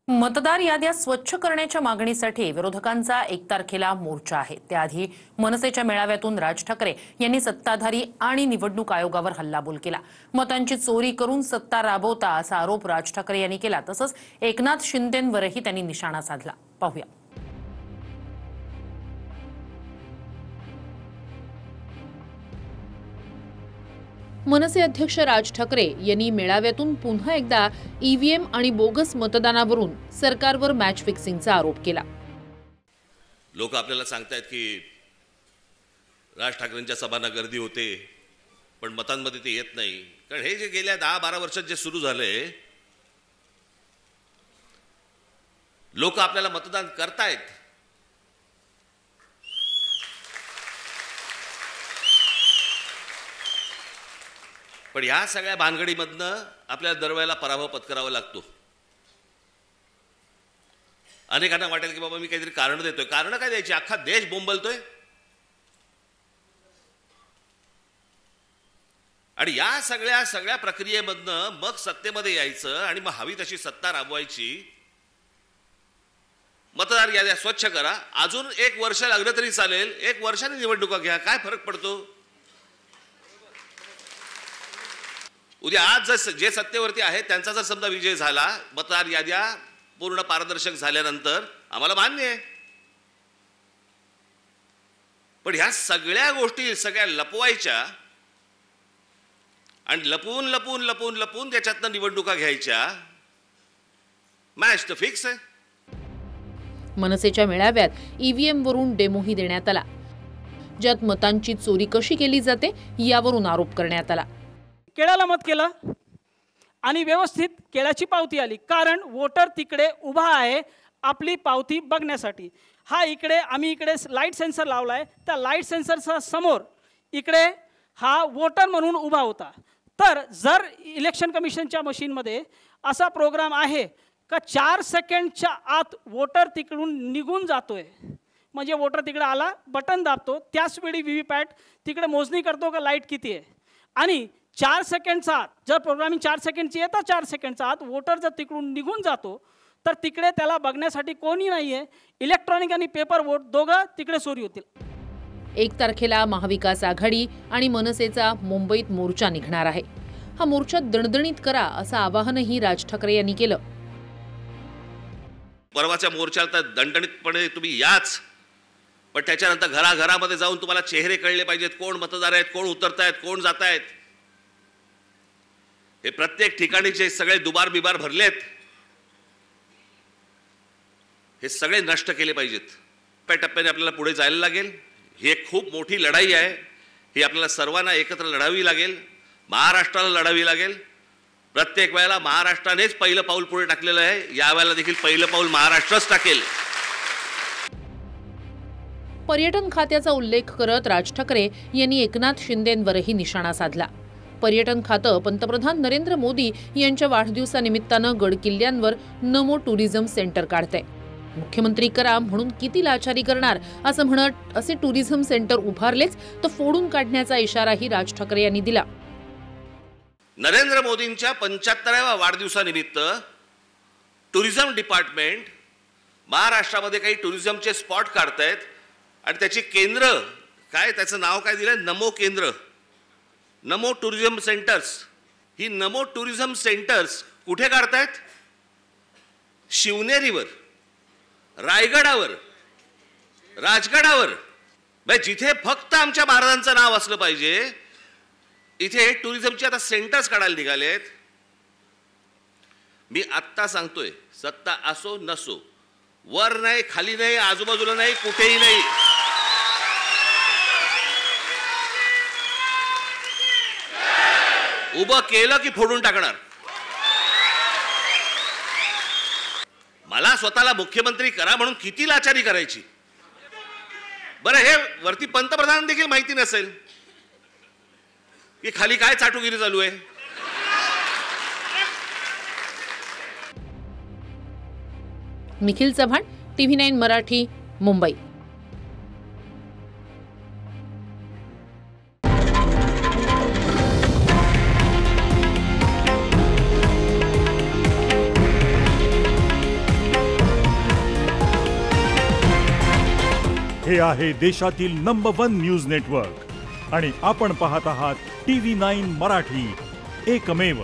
मतदार याद्या स्वच्छ करण्याच्या मागणीसाठी विरोधकांचा 1 तारखेला मोर्चा आहे। त्याआधी मनसेच्या मेळाव्यातून राज ठाकरे यांनी सत्ताधारी आणि निवडणूक आयोगावर हल्लाबोल केला। मतांची चोरी करून सत्ता राबवता असा आरोप राज ठाकरे यांनी केला। तसंच एकनाथ शिंदेंवरही त्यांनी निशाणा साधला। पाहूया। मनसे अध्यक्ष राज ठाकरे यांनी मेळाव्यातून पुन्हा एकदा ईव्हीएम आणि बोगस मतदानावरून सरकारवर मॅच फिक्सिंगचा आरोप केला। लोक आपल्याला सांगतायत की राज ठाकरेंच्या सभांना गर्दी होते, पण मतांमध्ये ते येत नाही। कारण हे जे गेल्या 10-12 वर्षात जे सुरू झाले, लोक आपल्याला मतदान करतायत, पण या सगळ्या भानगडीमधनं आपल्याला दरवेळेला पराभव पत्करावा लागतो। अनेकांना वाटेल की बाबा मी काहीतरी कारण देतोय। कारण काय द्यायची? अख्खा देश बोंबलतोय। आणि या सगळ्या प्रक्रियेमधनं मग सत्तेमध्ये यायचं आणि मग हवी तशी सत्ता राबवायची। मतदार याद्या स्वच्छ करा, अजून 1 वर्ष लागलं तरी चालेल, 1 वर्षाने निवडणुका घ्या, काय फरक पडतो? उद्या आज जर जे सत्तेवरती आहे त्यांचा जर समजा विजय झाला, मतदार याद्या पूर्ण पारदर्शक झाल्यानंतर आम्हाला मान्य आहे। पण ह्या सगळ्या गोष्टी सगळ्या लपवायच्या आणि लपून त्याच्यातनं निवडणुका घ्यायच्या। मॅच तर फिक्स आहे। मनसेच्या मेळाव्यात ईव्हीएम वरून डेमोही देण्यात आला, ज्यात मतांची चोरी कशी केली जाते यावरून आरोप करण्यात आला। केळ्याला मत केलं आणि व्यवस्थित केळ्याची पावती आली, कारण वोटर तिकडे उभा आहे आपली पावती बघण्यासाठी। आम्ही इकडे लाईट सेन्सर लावलाय, त्या लाईट सेन्सरच्या समोर इकडे हा वोटर म्हणून उभा होता। तर जर इलेक्शन कमिशनच्या मशीनमध्ये असा प्रोग्राम आहे का 4 सेकंडच्या आत वोटर तिकडून निघून जातोय, म्हणजे वोटर तिकडे आला, बटन दाबतो, त्याच वेळी व्हीव्हीपॅट तिकडे मोजणी करतो का लाईट किती आहे, आणि 4 सेकंडचा आत जर प्रोग्रामिंग 4 सेकंडची आहे तर 4 सेकंडचा आत वोटर जर तिकडून निघून जातो तर तिकडे त्याला बघण्यासाठी कोणी नाही आहे। इलेक्ट्रॉनिक आणि पेपर वोट दोघं तिकडे चोरी होतील। 1 तारखेला महाविकास आघाडी आणि मनसेचा मुंबईत मोर्चा निघणार आहे। हा मोर्चा दणदणीत करा असं आवाहनही राज ठाकरे यांनी केलं। परवाच्या मोर्चाला तर दणदणीतपणे तुम्ही याच, पण त्याच्यानंतर घराघरामध्ये जाऊन तुम्हाला चेहरे कळले पाहिजेत, कोण मतदार आहेत, कोण उतरतायत, कोण जातायत। हे प्रत्येक ठिकाणी जे सगळे दुबार बिबार भरलेत, हे सगळे नष्ट केले पाहिजेत। टप्प्याटप्प्याने आपल्याला पुढे जायला लागेल। ही एक खूप मोठी लढाई आहे, ही आपल्याला सर्वांना एकत्र लढावी लागेल, महाराष्ट्राला लढावी लागेल। प्रत्येक वेळेला महाराष्ट्रानेच पहिलं पाऊल पुढे टाकलेलं आहे, यावेळेला देखील पहिलं पाऊल महाराष्ट्रच टाकेल। पर्यटन खात्याचा उल्लेख करत राज ठाकरे यांनी एकनाथ शिंदेंवरही निशाणा साधला। पर्यटन खातं पंतप्रधान नरेंद्र मोदी यांच्या वाढदिवसानिमित्तानं गडकिल्ल्यांवर नमो टुरिझम सेंटर काढतंय। मुख्यमंत्री करा म्हणून किती लाचारी करणार असं म्हणत असे टुरिझम सेंटर उभारलेच तर फोडून काढण्याचा इशाराही राज ठाकरे यांनी दिला। नरेंद्र मोदींच्या 75व्या वाढदिवसानिमित्त टुरिझम डिपार्टमेंट महाराष्ट्रामध्ये काही टुरिझमचे स्पॉट काढतायत आणि त्याची केंद्र काय, त्याचं नाव काय दिलं? नमो केंद्र, नमो टुरिझम सेंटर्स। ही नमो टुरिझम सेंटर्स कुठे काढतायत? शिवनेरीवर, रायगडावर, राजगडावर, जिथे फक्त आमच्या महाराजांचं नाव असलं पाहिजे, इथे टुरिझमचे आता सेंटर्स काढायला निघालेत। मी आत्ता सांगतोय, सत्ता असो नसो, वर नाही, खाली नाही, आजूबाजूला नाही, कुठेही नाही, उभं केलं की फोडून टाकणार। मला स्वतःला मुख्यमंत्री करा म्हणून किती लाचारी करायची? बरं, हे वरती पंतप्रधान देखील माहिती नसेल की खाली काय चाटुगिरी चालू आहे। निखिल चव्हाण, TV9 मराठी, मुंबई। हे आहे देशातील नंबर 1 न्यूज नेटवर्क आणि आपण पाहत आहात TV9 मराठी, एकमेव.